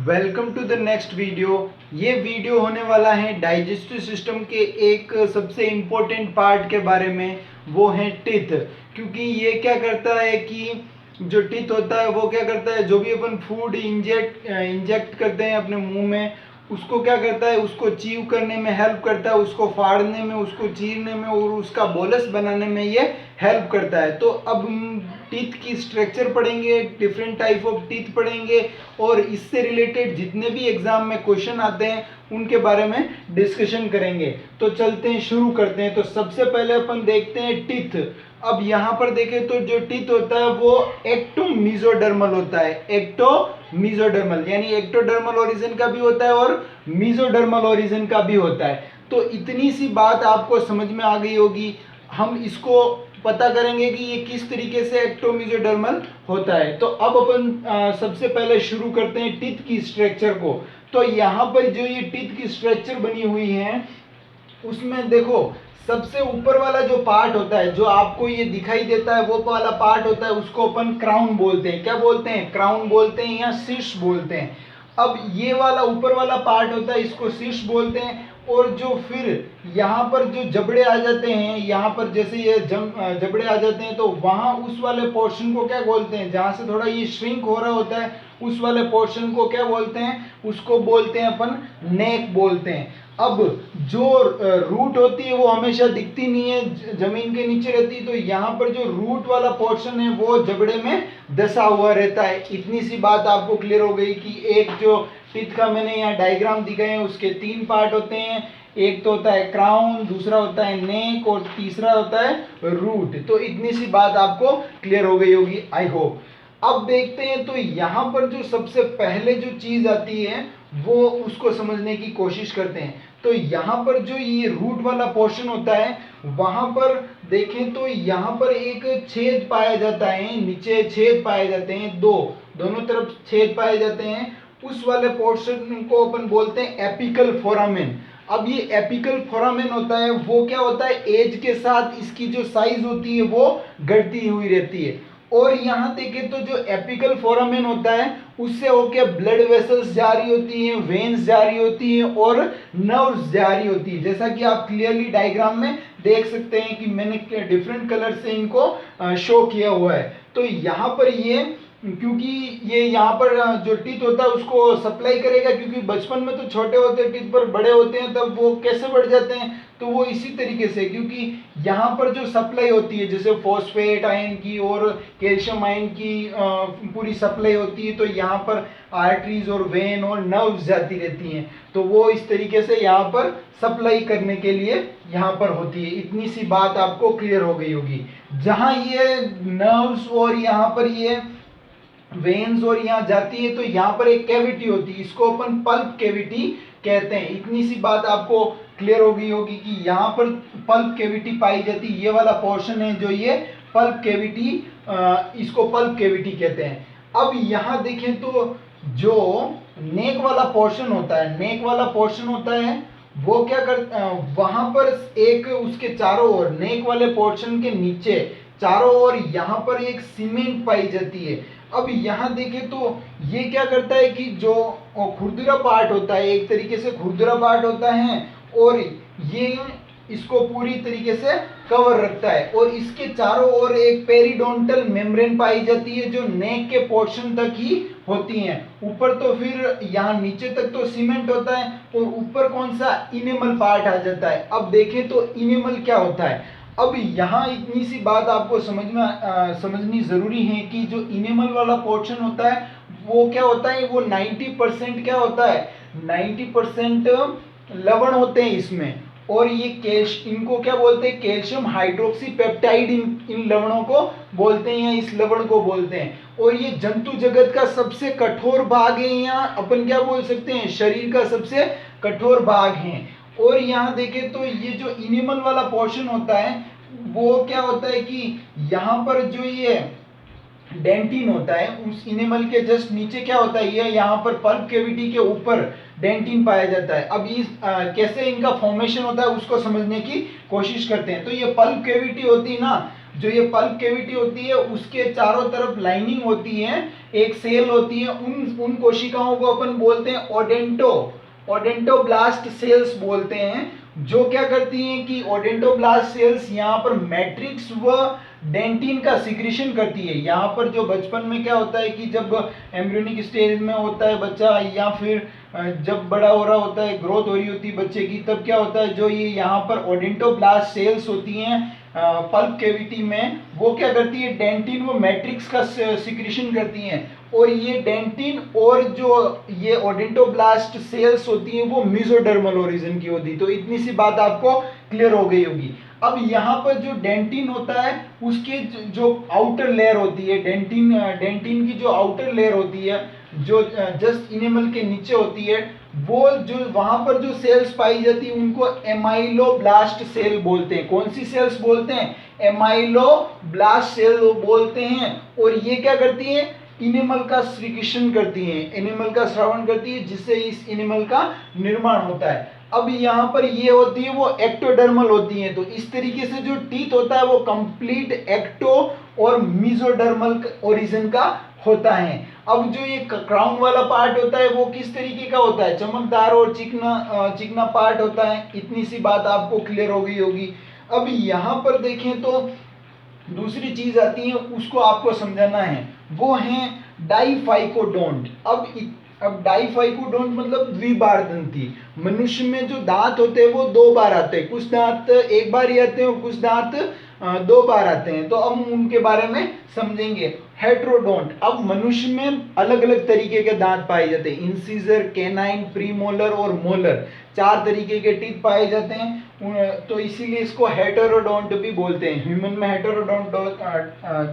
Welcome to the next video. ये video होने वाला है डाइजेस्टिव सिस्टम के एक सबसे इम्पोर्टेंट पार्ट के बारे में, वो है टीथ। क्योंकि ये क्या करता है कि जो टीथ होता है वो क्या करता है, जो भी अपन फूड इंजेक्ट करते हैं अपने मुंह में, उसको क्या करता है, उसको चीव करने में हेल्प करता है, उसको फाड़ने में, उसको चीरने में और उसका बोलस बनाने में ये हेल्प करता है। तो अब टीथ की स्ट्रक्चर पढ़ेंगे, डिफरेंट टाइप ऑफ टीथ पढ़ेंगे और इससे रिलेटेड जितने भी एग्जाम में क्वेश्चन आते हैं उनके बारे में डिस्कशन करेंगे। तो चलते हैं, शुरू करते हैं। तो सबसे पहले अपन देखते हैं टीथ। अब यहाँ पर देखें तो जो टीथ होता है वो एक्टोमीजोडर्मल होता है। एक्टोमीजोडर्मल यानी एक्टोडर्मल ओरिजिन का भी होता है और मीजोडर्मल ओरिजिन का भी होता है। तो इतनी सी बात आपको समझ में आ गई होगी। हम इसको पता करेंगे कि ये किस तरीके से एक्टोमीजोडर्मल होता है। तो अब अपन सबसे पहले शुरू करते हैं टीथ की स्ट्रक्चर को। तो यहाँ पर जो ये टीथ की स्ट्रक्चर बनी हुई है उसमें देखो, सबसे ऊपर वाला जो पार्ट होता है, जो आपको ये दिखाई देता है, वो वाला पार्ट होता है, उसको अपन क्राउन बोलते हैं। क्या बोलते हैं? क्राउन बोलते हैं या शीर्ष बोलते हैं। अब ये वाला ऊपर वाला पार्ट होता है, इसको शीर्ष बोलते हैं। और जो फिर यहाँ पर जो जबड़े आ जाते हैं, यहाँ पर जैसे ये जबड़े आ जाते हैं, तो वहाँ उस वाले पोर्शन को क्या बोलते हैं, जहाँ से थोड़ा ये श्रिंक हो रहा होता है, उस वाले पोर्शन को क्या बोलते हैं? उसको बोलते हैं अपन नेक बोलते हैं। अब जो रूट होती है वो हमेशा दिखती नहीं है, जमीन के नीचे रहती है। तो यहाँ पर जो रूट वाला पोर्शन है वो जबड़े में दसा हुआ रहता है। इतनी सी बात आपको क्लियर हो गई कि एक जो टीथ का मैंने यहाँ डायग्राम दिखाए हैं उसके तीन पार्ट होते हैं। एक तो होता है क्राउन, दूसरा होता है नेक और तीसरा होता है रूट। तो इतनी सी बात आपको क्लियर हो गई होगी, आई होप। अब देखते हैं, तो यहाँ पर जो सबसे पहले जो चीज आती है वो उसको समझने की कोशिश करते हैं। तो यहाँ पर जो ये रूट वाला पोर्शन होता है, वहां पर देखें तो यहाँ पर एक छेद पाया जाता है, नीचे छेद पाए जाते हैं, दोनों तरफ छेद पाए जाते हैं। उस वाले पोर्शन को अपन बोलते हैं एपिकल फोरामेन। अब ये एपिकल फोरामेन होता है, वो क्या होता है, एज के साथ इसकी जो साइज होती है वो घटती हुई रहती है। और यहाँ देखें तो जो एपिकल फोरामेन होता है उससे होके ब्लड वेसल्स जारी होती हैं, वेन्स जारी होती हैं और नर्व्स जारी होती है। जैसा कि आप क्लियरली डायग्राम में देख सकते हैं कि मैंने डिफरेंट कलर से इनको शो किया हुआ है। तो यहाँ पर ये, क्योंकि ये यहाँ पर जो टीथ होता है उसको सप्लाई करेगा, क्योंकि बचपन में तो छोटे होते हैं टीथ, पर बड़े होते हैं तब वो कैसे बढ़ जाते हैं, तो वो इसी तरीके से, क्योंकि यहाँ पर जो सप्लाई होती है जैसे फॉस्फेट आयन की और कैल्शियम आयन की पूरी सप्लाई होती है, तो यहाँ पर आर्टरीज और वेन और नर्व्स जाती रहती हैं। तो वो इस तरीके से यहाँ पर सप्लाई करने के लिए यहाँ पर होती है। इतनी सी बात आपको क्लियर हो गई होगी। जहाँ ये नर्व्स और यहाँ पर ये वेन्स और यहाँ जाती है, तो यहाँ पर एक कैविटी होती है, इसको अपन पल्प कैविटी कहते हैं। इतनी सी बात आपको क्लियर हो गई होगी कि यहाँ पर पल्प कैविटी पाई जाती है। ये वाला पोर्शन है जो ये पल्प कैविटी, इसको पल्प कैविटी कहते हैं। अब यहाँ देखें तो जो नेक वाला पोर्शन होता है, नेक वाला पोर्शन होता है वो क्या करता, वहां पर एक उसके चारों ओर, नेक वाले पोर्शन के नीचे चारों ओर यहाँ पर एक सीमेंट पाई जाती है। अब यहाँ देखें तो ये क्या करता है कि जो खुरदुरा पार्ट होता है, एक तरीके से खुरदुरा पार्ट होता है, और ये इसको पूरी तरीके से कवर रखता है। और इसके चारों ओर एक पेरिडोंटल मेम्ब्रेन पाई जाती है जो नेक के पोर्शन तक ही होती हैं। ऊपर तो फिर यहाँ नीचे तक तो सीमेंट होता है और ऊपर कौन सा इनेमल पार्ट आ जाता है। अब देखें तो इनेमल क्या होता है। अब यहाँ इतनी सी बात आपको समझनी जरूरी है कि जो इनेमल वाला पोर्शन होता है वो क्या होता है, वो 90% क्या होता है, 90% लवण होते हैं इसमें। और ये इनको क्या बोलते हैं, कैल्शियम हाइड्रोक्सी पेप्टाइड इन लवणों को बोलते हैं या इस लवण को बोलते हैं। और ये जंतु जगत का सबसे कठोर भाग है, या अपन क्या बोल सकते हैं, शरीर का सबसे कठोर भाग है। और यहाँ देखें तो ये जो इनिमल वाला पोर्शन होता है वो क्या होता है कि यहाँ पर जो ये डेंटिन होता है, उस इनेमल के जस्ट नीचे क्या होता है, ये यहाँ पर पल्प कैविटी के ऊपर डेंटिन पाया जाता है। अब इस कैसे इनका फॉर्मेशन होता है उसको समझने की कोशिश करते हैं। तो ये पल्प कैविटी होती है ना, जो ये पल्प कैविटी होती है उसके चारों तरफ लाइनिंग होती है, एक सेल होती है, उन कोशिकाओं को अपन बोलते हैं ओडेंटोब्लास्ट सेल्स बोलते हैं, जो क्या करती हैं कि ओडेंटोब्लास्ट सेल्स यहाँ पर मैट्रिक्स व डेंटिन का सिक्रीशन करती है। यहाँ पर जो बचपन में क्या होता है कि जब एम्ब्रियोनिक स्टेज में होता है बच्चा, या फिर जब बड़ा हो रहा होता है, ग्रोथ हो रही होती है बच्चे की, तब क्या होता है जो ये यहाँ पर ओडेंटोब्लास्ट सेल्स होती हैं पल्प कैविटी में, वो क्या करती है डेंटिन व मैट्रिक्स का सिक्रीशन करती हैं, और ये डेंटिन और जो ये ओडेंटोब्लास्ट सेल्स होती हैं वो मेसोडर्मल ओरिजिन की होती है। तो इतनी सी बात आपको क्लियर हो गई होगी। अब यहाँ पर जो डेंटिन होता है उसके जो आउटर लेयर होती है, डेंटिन की जो आउटर लेयर होती है जो जस्ट इनेमल के नीचे होती है, वो जो वहां पर जो सेल्स पाई जाती है उनको एमाइलोब्लास्ट सेल बोलते हैं। कौन सी सेल्स बोलते हैं? एमाइलोब्लास्ट सेल बोलते हैं। और ये क्या करती है? इनेमल का सिक्रीशन करती है, एनिमल का श्रावण करती है, जिससे इस एनिमल का निर्माण होता है। अब यहाँ पर ये होती है वो एक्टोडर्मल होती है। तो इस तरीके से जो टीथ होता है वो कंप्लीट एक्टो और मेसोडर्मल ओरिजिन का होता है। अब जो ये क्राउन वाला पार्ट होता है वो किस तरीके का होता है? चमकदार और चिकना पार्ट होता है। इतनी सी बात आपको क्लियर हो गई होगी। अब यहाँ पर देखें तो दूसरी चीज आती है, उसको आपको समझाना है, वो है डाइफाइकोडोंट। अब डाइफाइकोडोंट मतलब द्विबार दंती। मनुष्य में जो दांत होते हैं वो दो बार आते हैं, कुछ दांत एक बार ही आते हैं और कुछ दांत दो बार आते हैं। तो अब हम उनके बारे में समझेंगे। हेट्रोडोंट, अब मनुष्य में अलग अलग तरीके के दांत पाए जाते हैं, इंसीजर, कैनाइन, प्रीमोलर और मोलर, चार तरीके के टीथ पाए जाते हैं। तो इसीलिए इसको हेटेरोडोंट भी बोलते हैं। ह्यूमन में हेटेरोडोंट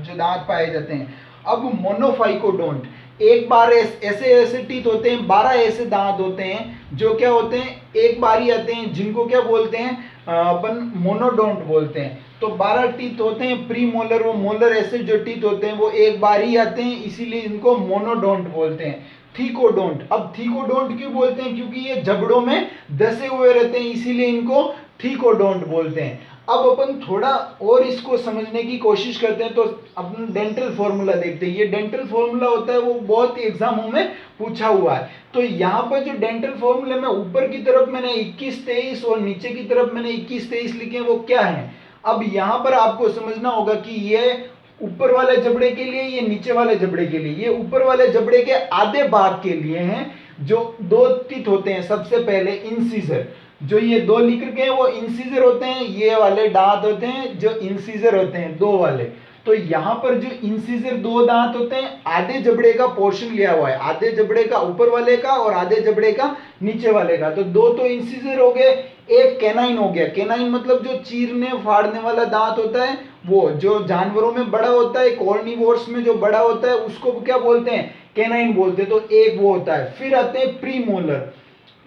जो दांत पाए जाते हैं। अब मोनोफाइकोडोंट, एक बार ऐसे टीथ होते हैं, 12 ऐसे दांत होते हैं जो क्या होते हैं एक बार ही आते हैं, जिनको क्या बोलते हैं अपन मोनोडोंट बोलते हैं। तो 12 टीथ होते हैं, प्री मोलर व मोलर ऐसे जो टीथ होते हैं वो एक बार ही आते हैं, इसीलिए इनको मोनोडोंट बोलते हैं। थीकोडोंट, अब थीकोडोंट क्यों बोलते हैं? क्योंकि ये जबड़ों में धसे हुए रहते हैं, इसीलिए इनको थीकोडोंट बोलते हैं। अब अपन थोड़ा और इसको समझने की कोशिश करते हैं, तो अपन डेंटल फॉर्मूला देखते हैं। ये डेंटल फॉर्मूला होता है वो बहुत ही एग्जामों में पूछा हुआ है। तो यहाँ पर जो डेंटल फॉर्मूले में ऊपर की तरफ मैंने 21, 23 और नीचे की तरफ मैंने 21, 23 लिखे हैं, वो क्या है? अब यहाँ पर आपको समझना होगा कि ये ऊपर वाले जबड़े के लिए, ये नीचे वाले जबड़े के लिए। ये ऊपर वाले जबड़े के आधे भाग के लिए हैं, जो दो टीथ होते हैं। सबसे पहले इंसीजर, जो ये दो लिख के हैं वो इंसीजर होते हैं, ये वाले दांत होते हैं जो इंसीजर होते हैं, दो वाले। तो यहाँ पर जो इंसीजर दो दांत होते हैं, आधे जबड़े का पोर्शन लिया हुआ है, आधे जबड़े का ऊपर वाले का और आधे जबड़े का नीचे वाले का। तो दो तो इंसीजर हो गए, एक कैनाइन हो गया। कैनाइन मतलब जो चीरने फाड़ने वाला दांत होता है, वो जो जानवरों में बड़ा होता है, कॉर्निवोर्स में जो बड़ा होता है उसको क्या बोलते हैं? कैनाइन बोलते हैं। तो एक वो होता है। फिर आते हैं प्री मोलर,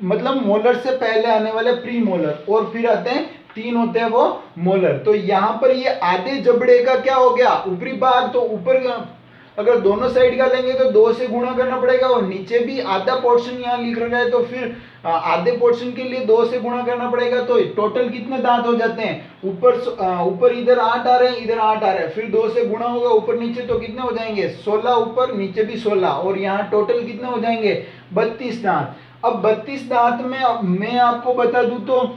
मतलब मोलर से पहले आने वाले प्री मोलर, और फिर आते हैं तीन होते हैं वो मोलर। तो यहाँ पर ये आधे जबड़े का क्या हो गया? ऊपरी भाग। तो ऊपर अगर दोनों साइड का लेंगे तो 2 से गुणा करना पड़ेगा, और नीचे भी आधा पोर्शन यहाँ लिख रखा है, तो फिर आधे पोर्शन के लिए 2 से गुणा करना पड़ेगा। तो टोटल कितने दांत हो जाते हैं? ऊपर इधर 8 आ रहे हैं, इधर 8 आ रहे हैं, फिर 2 से गुणा होगा ऊपर नीचे, तो कितने हो जाएंगे? 16 ऊपर, नीचे भी 16, और यहाँ टोटल कितने हो जाएंगे? 32 दांत। अब 32 दांत में मैं आपको बता दूं तो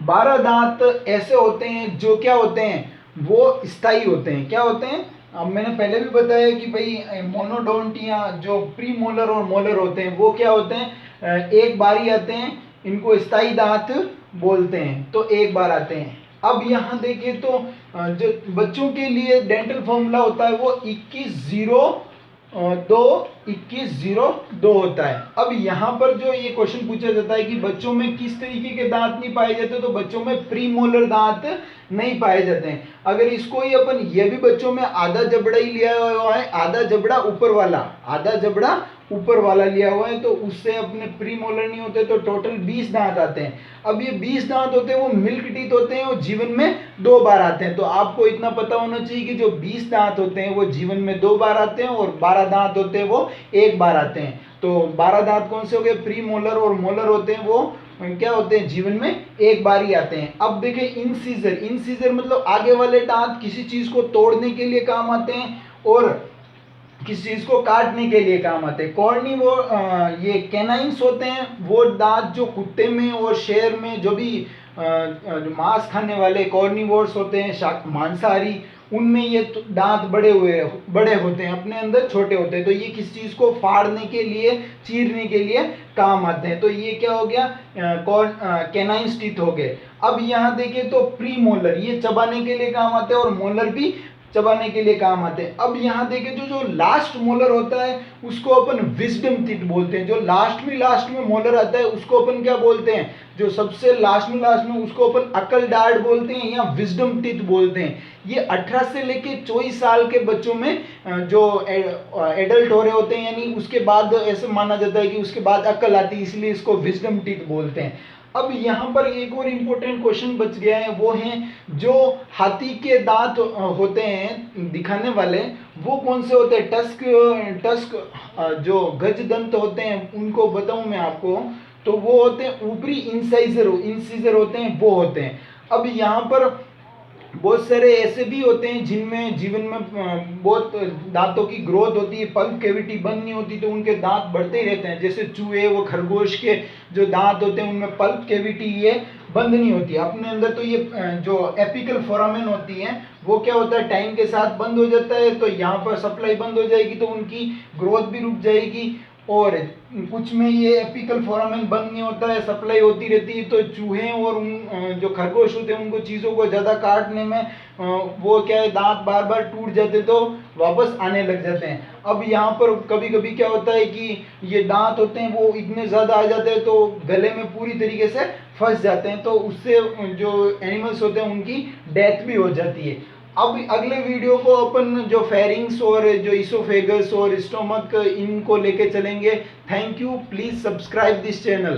12 दांत ऐसे होते हैं जो क्या होते हैं? वो स्थायी होते हैं। क्या होते हैं? अब मैंने पहले भी बताया कि भाई मोनोडोंट या जो प्री मोलर और मोलर होते हैं वो क्या होते हैं? एक बार ही आते हैं, इनको स्थायी दांत बोलते हैं, तो एक बार आते हैं। अब यहाँ देखें तो जो बच्चों के लिए डेंटल फॉर्मूला होता है वो 21-0-2 होता है। अब यहाँ पर जो ये क्वेश्चन पूछा जाता है कि बच्चों में किस तरीके के दांत नहीं पाए जाते, तो बच्चों में प्रीमोलर दांत नहीं पाए जाते हैं। अगर इसको ही अपन ये भी बच्चों में आधा जबड़ा ही लिया हुआ है, आधा जबड़ा ऊपर वाला, आधा जबड़ा ऊपर वाला लिया हुआ है, तो उससे अपने प्री मोलर नहीं होते, तो टोटल 20 दांत आते हैं। अब ये 20 दांत होते हैं वो मिल्क टीथ होते हैं और जीवन में 2 बार आते हैं। तो आपको इतना पता होना चाहिए कि जो 20 दांत होते हैं वो जीवन में 2 बार आते हैं और 12 दांत होते हैं वो 1 बार आते हैं। तो 12 दांत कौन से हो गए, प्री मोलर और मोलर होते हैं, वो क्या होते हैं, जीवन में 1 बार ही आते हैं। अब देखें इंसीजर, इंसीजर मतलब आगे वाले दांत किसी चीज को तोड़ने के लिए काम आते हैं और किसी चीज को काटने के लिए काम आते हैं। कॉर्निवोर ये कैनाइंस होते हैं, वो दांत जो कुत्ते में और शेर में जो भी जो मांस खाने वाले कॉर्निवोर्स होते हैं, मांसाहारी, उनमें ये दांत बड़े होते हैं, अपने अंदर छोटे होते हैं। तो ये किसी चीज को फाड़ने के लिए, चीरने के लिए काम आते हैं। तो ये क्या हो गया, कैनाइंस टीथ हो गए। अब यहाँ देखें तो प्री मोलर, ये चबाने के लिए काम आते हैं और मोलर भी चबाने के लिए काम आते हैं। अब यहाँ देखें जो लास्ट मोलर होता है उसको अपन विजडम टीथ बोलते हैं। जो लास्ट में मोलर आता है उसको अपन क्या बोलते हैं, जो सबसे लास्ट में उसको अपन अकल डार्ड बोलते हैं या विजडम टीथ बोलते हैं। ये 18 से लेके 24 साल के बच्चों में जो एडल्ट हो रहे होते हैं, यानी उसके बाद ऐसे माना जाता है कि उसके बाद अकल आती है, इसलिए इसको विजडम टीथ बोलते हैं। अब यहाँ पर एक और इम्पोर्टेंट क्वेश्चन बच गया है, वो है जो हाथी के दांत होते हैं दिखाने वाले, वो कौन से होते हैं। टस्क जो गज दंत होते हैं उनको बताऊं मैं आपको, तो वो होते हैं ऊपरी इंसीजर होते हैं, वो होते हैं। अब यहाँ पर बहुत सारे ऐसे भी होते हैं जिनमें जीवन में बहुत दांतों की ग्रोथ होती है, पल्प कैविटी बंद नहीं होती, तो उनके दांत बढ़ते ही रहते हैं। जैसे चूहे व खरगोश के जो दांत होते हैं उनमें पल्प कैविटी ये बंद नहीं होती अपने अंदर। तो ये जो एपिकल फोरामेन होती है वो क्या होता है, टाइम के साथ बंद हो जाता है, तो यहाँ पर सप्लाई बंद हो जाएगी, तो उनकी ग्रोथ भी रुक जाएगी। और कुछ में ये एपिकल फोरामेन बंद नहीं होता है, सप्लाई होती रहती है, तो चूहे और जो खरगोश होते हैं उनको चीज़ों को ज़्यादा काटने में वो क्या है, दांत बार बार टूट जाते तो वापस आने लग जाते हैं। अब यहाँ पर कभी कभी क्या होता है कि ये दांत होते हैं वो इतने ज़्यादा आ जाते हैं तो गले में पूरी तरीके से फंस जाते हैं, तो उससे जो एनिमल्स होते हैं उनकी डेथ भी हो जाती है। अब अगले वीडियो को अपन जो फेरिंग्स और जो इसोफेगस और स्टोमक इनको लेके चलेंगे। Thank you, please subscribe this channel.